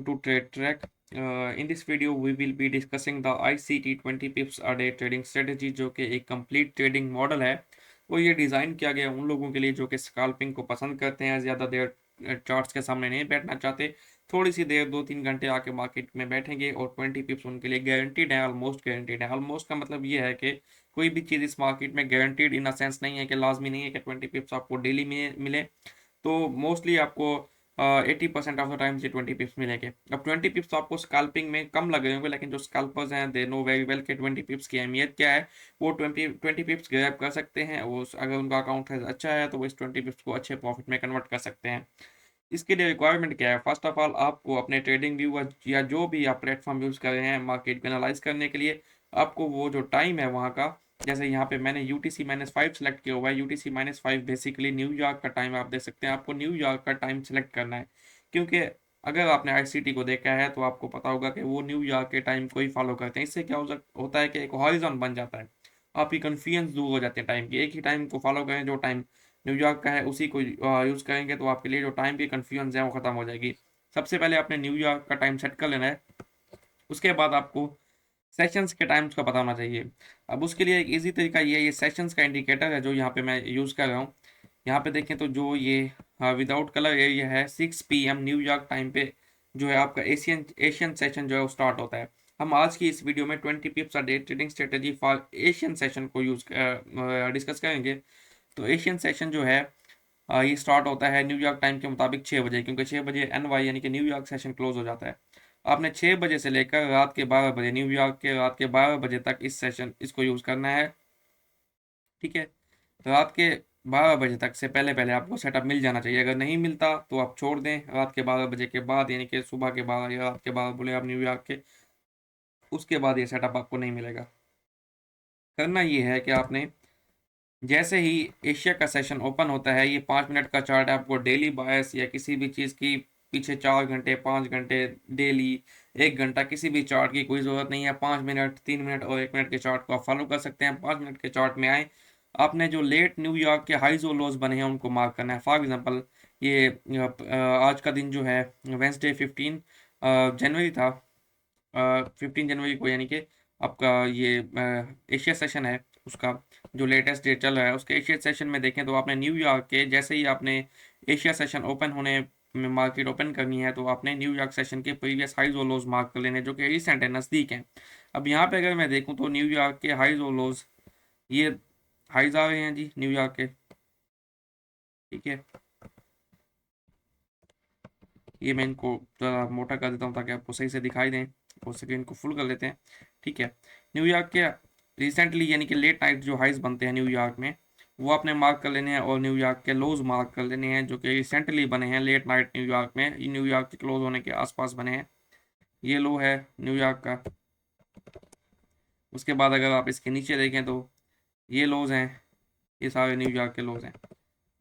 to Trade Track. In this video, we will be discussing the ICT 20 pips a day trading strategy, जो कि एक complete trading model है। वो ये design किया गया उन लोगों के लिए जो कि स्कैल्पिंग को पसंद करते हैं, ज़्यादा देर चार्ट्स के सामने नहीं बैठना चाहते, थोड़ी सी देर 2-3 घंटे आके मार्केट में बैठेंगे और 20 पिप्स उनके लिए गारंटीड है, ऑलमोस्ट गारंटीड है। ऑलमोस्ट का मतलब ये है कि कोई भी चीज़ इस मार्केट में गारंटीड इन अ सेंस नहीं है कि लाजमी नहीं है कि 20 पिप्स आपको डेली में मिले। तो मोस्टली आपको 80% ऑफ द टाइम्स ये 20 पिप्स मिलेंगे। अब 20 पिप्स तो आपको स्कैल्पिंग में कम लग रहे होंगे, लेकिन जो स्कैल्पर्स हैं दे नो वेरी वेल कि 20 पिप्स की अहमियत क्या है। वो 20 पिप्स ग्रैब कर सकते हैं, वो अगर उनका अकाउंट अच्छा है तो वो इस 20 पिप्स को अच्छे प्रॉफिट में कन्वर्ट कर सकते हैं। इसके लिए रिक्वायरमेंट क्या है? फर्स्ट ऑफ ऑल आपको अपने ट्रेडिंग व्यू या जो भी आप प्लेटफॉर्म यूज़ कर रहे हैं मार्केट को एनालाइज करने के लिए, आपको वो जो टाइम है वहाँ का, जैसे यहाँ पे मैंने UTC-5 सेलेक्ट किया हुआ है। UTC-5 बेसिकली न्यूयॉर्क का टाइम आप देख सकते हैं। आपको न्यूयॉर्क का टाइम सेलेक्ट करना है, क्योंकि अगर आपने ICT को देखा है तो आपको पता होगा कि वो न्यूयॉर्क के टाइम को ही फॉलो करते हैं। इससे क्या होता है कि एक हॉरिजॉन बन जाता है, आपकी कन्फ्यूजन दूर हो जाती है टाइम की। एक ही टाइम को फॉलो करें, जो टाइम न्यूयॉर्क का है उसी को यूज़ करेंगे तो आपके लिए जो टाइम की कन्फ्यूजन है वो ख़त्म हो जाएगी। सबसे पहले आपने न्यूयॉर्क का टाइम सेट कर लेना है, उसके बाद आपको सेशंस के टाइम्स का पता होना चाहिए। अब उसके लिए एक इजी तरीका ये सेशंस का इंडिकेटर है जो यहाँ पे मैं यूज़ कर रहा हूँ। यहाँ पे देखें तो जो ये विदाउट कलर एरिया है, 6 PM न्यूयॉर्क टाइम पे जो है आपका एशियन एशियन सेशन जो है वो स्टार्ट होता है। हम आज की इस वीडियो में 20 पिप्स a day trading strategy for Asian session को डिस्कस करेंगे। तो एशियन सेशन जो है ये स्टार्ट होता है न्यूयॉर्क टाइम के मुताबिक 6 बजे, क्योंकि 6 बजे NY यानी कि न्यूयॉर्क सेशन क्लोज हो जाता है। आपने 6 बजे से लेकर रात के 12 बजे, न्यूयॉर्क के रात के 12 बजे तक इसको यूज़ करना है। ठीक है, तो रात के 12 बजे तक से पहले पहले आपको सेटअप मिल जाना चाहिए। अगर नहीं मिलता तो आप छोड़ दें, रात के 12 बजे के बाद यानी कि सुबह के 12 या रात के 12 बोले आप न्यूयॉर्क के, उसके बाद ये सेटअप आपको नहीं मिलेगा। करना ये है कि आपने जैसे ही एशिया का सेशन ओपन होता है, ये 5 मिनट का चार्ट आपको डेली बायस या किसी भी चीज़ की पीछे 4 घंटे 5 घंटे डेली 1 घंटा किसी भी चार्ट की कोई ज़रूरत नहीं है। 5 मिनट 3 मिनट और 1 मिनट के चार्ट को आप फॉलो कर सकते हैं। 5 मिनट के चार्ट में आए, आपने जो लेट न्यूयॉर्क के हाइज और लोज बने हैं उनको मार्क करना है। फॉर एग्जांपल ये आज का दिन जो है वेंसडे 15 जनवरी था। 15 जनवरी को यानी कि आपका ये एशिया सेशन है, उसका जो लेटेस्ट डेट चल रहा है उसके एशिया सेशन में देखें तो आपने न्यूयॉर्क के जैसे ही आपने एशिया सेशन ओपन होने में मार्केट ओपन करनी है तो आपने न्यूयॉर्क सेशन के प्रीवियस हाइज और लोज मार्क कर लेने जो कि रिसेंट है, नज़दीक हैं। अब यहाँ पे अगर मैं देखूँ तो न्यूयॉर्क के हाइज और लोज, ये हाइज आ रहे हैं जी न्यूयॉर्क के। ठीक है, ये मैं इनको ज़रा मोटा कर देता हूँ ताकि आपको सही से दिखाई दें, और स्क्रीन को फुल कर लेते हैं। ठीक है, न्यूयॉर्क के रिसेंटली यानी कि लेट नाइट जो हाइज बनते हैं न्यूयॉर्क में वो आपने मार्क कर लेने हैं, और न्यूयॉर्क के लोज मार्क कर लेने हैं जो कि रिसेंटली बने हैं लेट नाइट न्यूयॉर्क में, न्यूयॉर्क के क्लोज होने के आसपास बने हैं। ये लो है न्यूयॉर्क का। उसके बाद अगर आप इसके नीचे देखें तो ये लोज हैं, ये सारे न्यूयॉर्क के लोज हैं।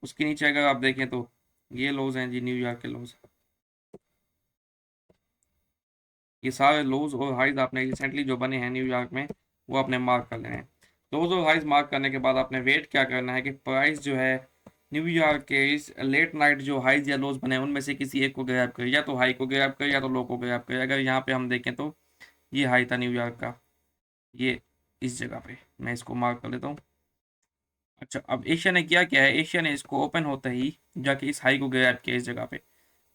उसके नीचे अगर आप देखें तो ये लोज हैं जी न्यूयॉर्क के लोज। ये सारे लोज और हाइज आपने रिसेंटली जो बने हैं न्यूयॉर्क में वो आपने मार्क कर लेने हैं। लोज और हाइज मार्क करने के बाद आपने वेट क्या करना है कि प्राइस जो है न्यूयॉर्क के इस लेट नाइट जो हाइज या लोज बने हैं उनमें से किसी एक को ग्रैब करे, या तो हाई को ग्रैब करे या तो लो को ग्रैब करे। अगर यहाँ पे हम देखें तो ये हाई था न्यूयॉर्क का, ये इस जगह पे मैं इसको मार्क कर लेता हूँ। अच्छा, अब एशिया ने किया क्या है, एशिया ने इसको ओपन होते ही जाके इस हाई को ग्रैब किया, इस जगह पे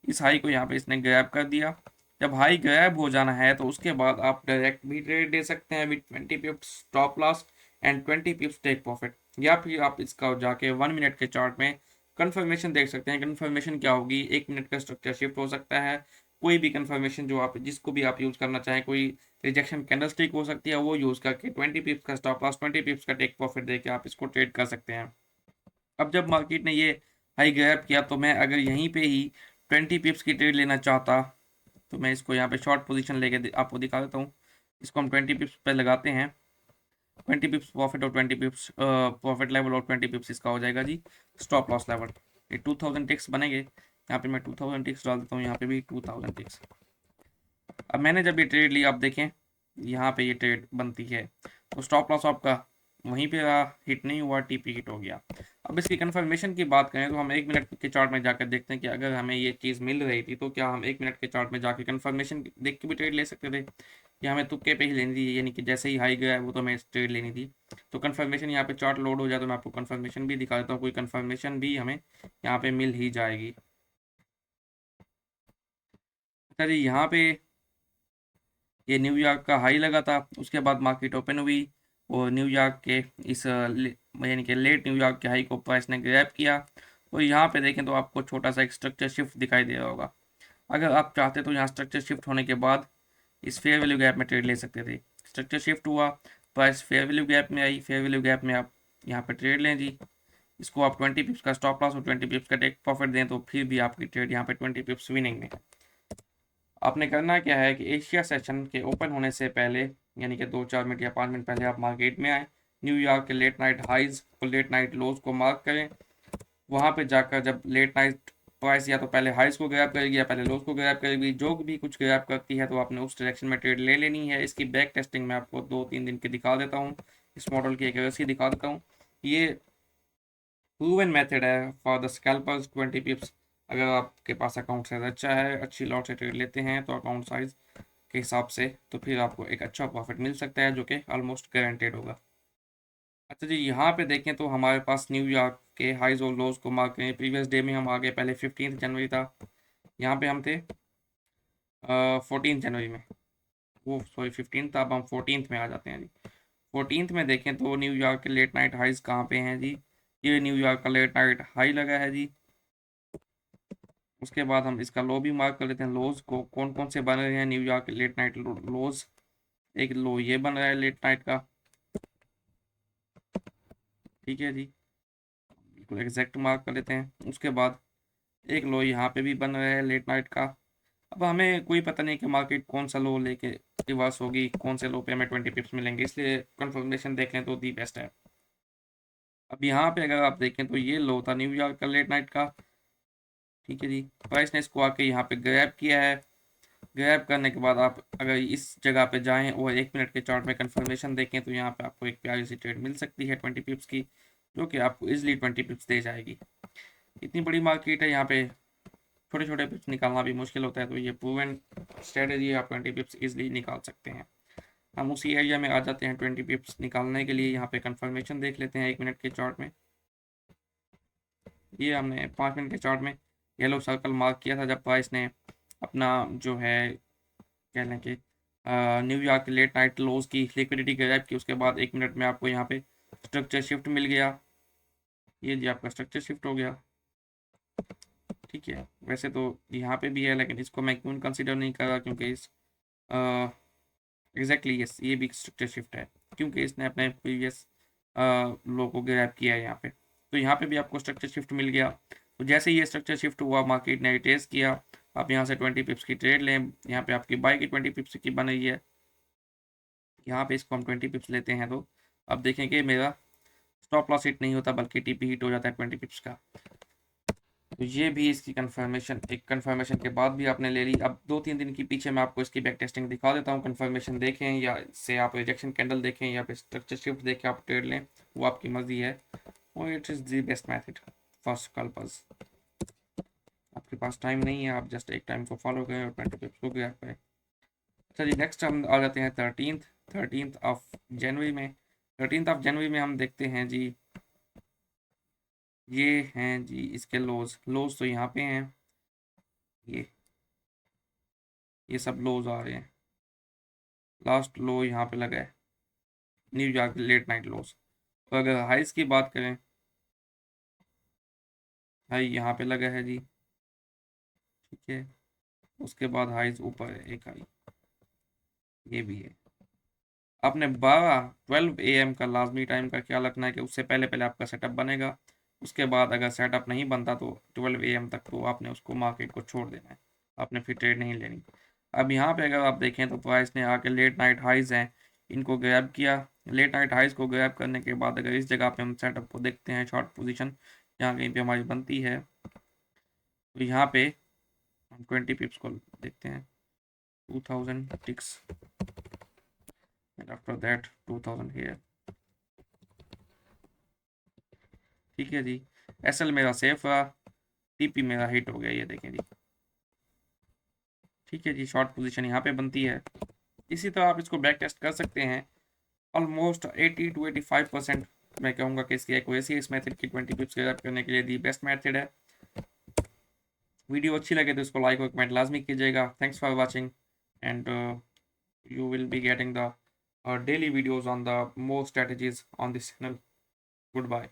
इस हाई को यहाँ पे इसने ग्रैब कर दिया। जब हाई ग्रैब हो जाना है तो उसके बाद आप डायरेक्ट भी ट्रेड दे सकते हैं with 20 pips stop loss and 20 pips take profit, या फिर आप इसका जाके 1 मिनट के चार्ट में कंफर्मेशन देख सकते हैं। कंफर्मेशन क्या होगी, 1 मिनट का स्ट्रक्चर शिफ्ट हो सकता है, कोई भी कंफर्मेशन जो आप जिसको भी आप यूज़ करना चाहें, कोई रिजेक्शन कैंडलस्टिक हो सकती है, वो यूज़ करके 20 पिप्स का स्टॉप लॉस 20 पिप्स का टेक प्रॉफिट देके आप इसको ट्रेड कर सकते हैं। अब जब मार्केट ने ये हाई ग्रैब किया तो मैं अगर यहीं पे ही 20 पिप्स की ट्रेड लेना चाहता तो मैं इसको यहाँ पे शॉर्ट पोजीशन लेके आपको दिखा देता हूँ। इसको हम 20 पिप्स पे लगाते हैं, 20 पिप्स प्रॉफिट और 20 पिप्स प्रॉफिट लेवल और 20 पिप्स इसका हो जाएगा जी स्टॉप लॉस लेवल। ये 2000 टिक्स बनेंगे, यहाँ पे मैं 2000 टिक्स डाल देता हूँ, यहाँ पे भी 2000 टिक्स। अब मैंने जब ये ट्रेड लिया, आप देखें यहाँ पे ये ट्रेड बनती है तो स्टॉप लॉस आपका वहीं पे हिट नहीं हुआ, TP हिट हो गया। अब इसकी कंफर्मेशन की बात करें तो हम 1 मिनट के चार्ट में जाकर देखते हैं कि अगर हमें ये चीज़ मिल रही थी तो क्या हम 1 मिनट के चार्ट में जाके कंफर्मेशन देख के भी ट्रेड ले सकते थे, या हमें तुक्के पे ही लेनी थी, यानी कि जैसे ही हाई गया है वो तो हमें ट्रेड लेनी थी। तो कंफर्मेशन यहाँ पे चार्ट लोड हो जाए तो मैं आपको कंफर्मेशन भी दिखा देता हूँ, कोई कंफर्मेशन भी हमें यहाँ पे मिल ही जाएगी। अच्छा जी, यहाँ पे ये न्यूयॉर्क का हाई लगा था, उसके बाद मार्केट ओपन हुई और न्यूयॉर्क के इस यानी कि लेट न्यूयॉर्क के हाई को प्राइस ने ग्रैब किया। और यहाँ पे देखें तो आपको छोटा सा एक स्ट्रक्चर शिफ्ट दिखाई दे रहा होगा। अगर आप चाहते तो यहाँ स्ट्रक्चर शिफ्ट होने के बाद इस फेयर वैल्यू गैप में ट्रेड ले सकते थे। स्ट्रक्चर शिफ्ट हुआ, प्राइस फेयर वैल्यू गैप में आई, फेयर वैल्यू गैप में आप यहाँ पे ट्रेड लें जी। इसको आप 20 पिप्स का स्टॉप लॉस और 20 पिप्स का टेक प्रॉफिट दें तो फिर भी आपकी ट्रेड यहाँ पे 20 पिप्स विनिंग में। आपने करना क्या है कि एशिया सेशन के ओपन होने से पहले, यानी कि 2-4 मिनट या 5 मिनट पहले आप मार्केट में आए, न्यूयॉर्क के लेट नाइट हाइज और लेट नाइट लोज को मार्क करें। वहाँ पे जाकर जब लेट नाइट प्राइस या तो पहले हाइज को ग्रैब करेगी या पहले लोज को ग्रैब करेगी, जो भी कुछ ग्रैब करती है तो आपने उस डायरेक्शन में ट्रेड ले लेनी है। इसकी बैक टेस्टिंग मैं आपको 2-3 दिन की दिखा देता हूँ, इस मॉडल की एक्यूरेसी दिखा देता हूँ। ये प्रूवन मेथड है फॉर द स्कैल्पर्स 20 पिप्स। अगर आपके पास अकाउंट साइज अच्छा है, अच्छी लॉट से ट्रेड लेते हैं तो अकाउंट साइज के हिसाब से तो फिर आपको एक अच्छा प्रॉफिट मिल सकता है जो कि ऑलमोस्ट गारंटेड होगा। अच्छा जी, यहाँ पे देखें तो हमारे पास न्यूयॉर्क के हाइज और लोज को मार्क करें। प्रीवियस डे में हम आगे, पहले 15 जनवरी था, यहाँ पे हम थे 14 जनवरी में, वो सॉरी 15 था, अब हम 14 में आ जाते हैं जी। 14 में देखें तो न्यूयॉर्क के लेट नाइट हाइज कहाँ पे हैं जी। ये न्यूयॉर्क का लेट नाइट हाई लगा है जी। उसके बाद हम इसका लो भी मार्क कर लेते हैं। लोज को कौन कौन से बन रहे हैं न्यूयॉर्क के लेट नाइट लोज। एक लो ये बन रहा है लेट नाइट का, ठीक है जी, बिल्कुल एग्जैक्ट मार्क कर लेते हैं। उसके बाद एक लो यहाँ पे भी बन रहा है लेट नाइट का। अब हमें कोई पता नहीं कि मार्केट कौन सा लो लेके रिवर्स होगी, कौन से लो पे हमें 20 पिप्स मिलेंगे, इसलिए कंफर्मेशन देख लें तो दी बेस्ट है। अब यहाँ पे अगर आप देखें तो ये लो था न्यूयॉर्क का लेट नाइट का, ठीक है जी। प्राइस ने इसको आके यहाँ पे ग्रैब किया है। ग्रैब करने के बाद आप अगर इस जगह पे जाएं और 1 मिनट के चार्ट में कंफर्मेशन देखें तो यहाँ पे आपको एक प्यारी सी ट्रेड मिल सकती है 20 पिप्स की, जो कि आपको इजिली 20 पिप्स दे जाएगी। इतनी बड़ी मार्केट है, यहाँ पे छोटे छोटे पिप्स निकालना भी मुश्किल होता है, तो ये प्रूवन स्ट्रेटेजी आप 20 पिप्स इजिली निकाल सकते हैं। हम उसी एरिया में आ जाते हैं 20 पिप्स निकालने के लिए। यहाँ पे कंफर्मेशन देख लेते हैं 1 मिनट के चार्ट में। ये हमने 5 मिनट के चार्ट में येलो सर्कल मार्क किया था जब प्राइस ने अपना जो है कह लें कि न्यूयॉर्क के लेट नाइट लोज की लिक्विडिटी ग्रैब की। उसके बाद 1 मिनट में आपको यहाँ पे स्ट्रक्चर शिफ्ट मिल गया। ये जी आपका स्ट्रक्चर शिफ्ट हो गया, ठीक है। वैसे तो यहाँ पे भी है लेकिन इसको मैं क्यों कंसिडर नहीं कर रहा, क्योंकि इस एग्जैक्टली यस ये भी स्ट्रक्चर शिफ्ट है, क्योंकि इसने अपने प्रीवियस लो को ग्रैब किया है यहाँ पे। तो यहाँ पे भी आपको स्ट्रक्चर शिफ्ट मिल गया। तो जैसे ये स्ट्रक्चर शिफ्ट हुआ, मार्केट ने टेस्ट किया, आप यहाँ से 20 पिप्स की ट्रेड लें। यहाँ पे आपकी बाई की 20 पिप्स की बन रही है, यहाँ पे इसको हम 20 पिप्स लेते हैं तो अब देखें कि मेरा स्टॉप लॉस हिट नहीं होता बल्कि टीपी हिट हो जाता है 20 पिप्स का। तो ये भी इसकी कंफर्मेशन, एक कंफर्मेशन के बाद भी आपने ले ली। अब 2-3 दिन की पीछे मैं आपको इसकी बैक टेस्टिंग दिखा देता हूँ। कंफर्मेशन देखें या इससे आप रिजेक्शन कैंडल देखें या फिर स्ट्रक्चर शिफ्ट देखें, आप ट्रेड लें, वो आपकी मर्जी है। और it is the best method first कल्पर्स। आपके पास टाइम नहीं है, आप जस्ट एक टाइम को फॉलो करें और 20 पिप्स को ग्रैब करें। अच्छा जी, नेक्स्ट हम आ जाते हैं 13 ऑफ जनवरी में। 13 ऑफ जनवरी में हम देखते हैं जी, ये हैं जी इसके लोज। लोज तो यहाँ पे हैं, ये सब लोज आ रहे हैं। लास्ट लो यहाँ पे लगा है न्यूयॉर्क लेट नाइट लोज। तो अगर हाइस की बात करें, हाई यहाँ पे लगा है जी, ठीक है। उसके बाद हाइस ऊपर है एक हाई, ये भी है। आपने 12 AM का लाजमी टाइम का ख्याल रखना है कि उससे पहले पहले आपका सेटअप बनेगा। उसके बाद अगर सेटअप नहीं बनता तो 12 AM तक तो आपने उसको मार्केट को छोड़ देना है, आपने फिर ट्रेड नहीं लेनी। अब यहाँ पे अगर आप देखें तो प्राइस ने आके लेट नाइट हाइज हैं, इनको ग्रैब किया। लेट नाइट हाइज को ग्रैब करने के बाद अगर इस जगह पे हम सेटअप को देखते हैं, शॉर्ट पोजीशन यहाँ कहीं पे हमारी बनती है, तो यहाँ पे हम 20 पिप्स को देखते हैं 2000 ticks and after that 2000 here, ठीक है जी। एसएल मेरा सेफ रहा, टीपी मेरा हिट हो गया, ये देखें जी। ठीक है जी, शॉर्ट पोजीशन यहाँ पे बनती है। इसी तरह आप इसको बैक टेस्ट कर सकते हैं। ऑलमोस्ट 80 to 85% मैं कहूँगा कि इसकी एक्यूरेसी इस मेथड की 20 पिप्स क्लियर करने के लिए दी बेस्ट मेथड है। वीडियो अच्छी लगे तो इसको लाइक और कमेंट लाजमी कीजिएगा। Thanks for watching and you will be getting the daily videos on the more strategies on this channel. Goodbye.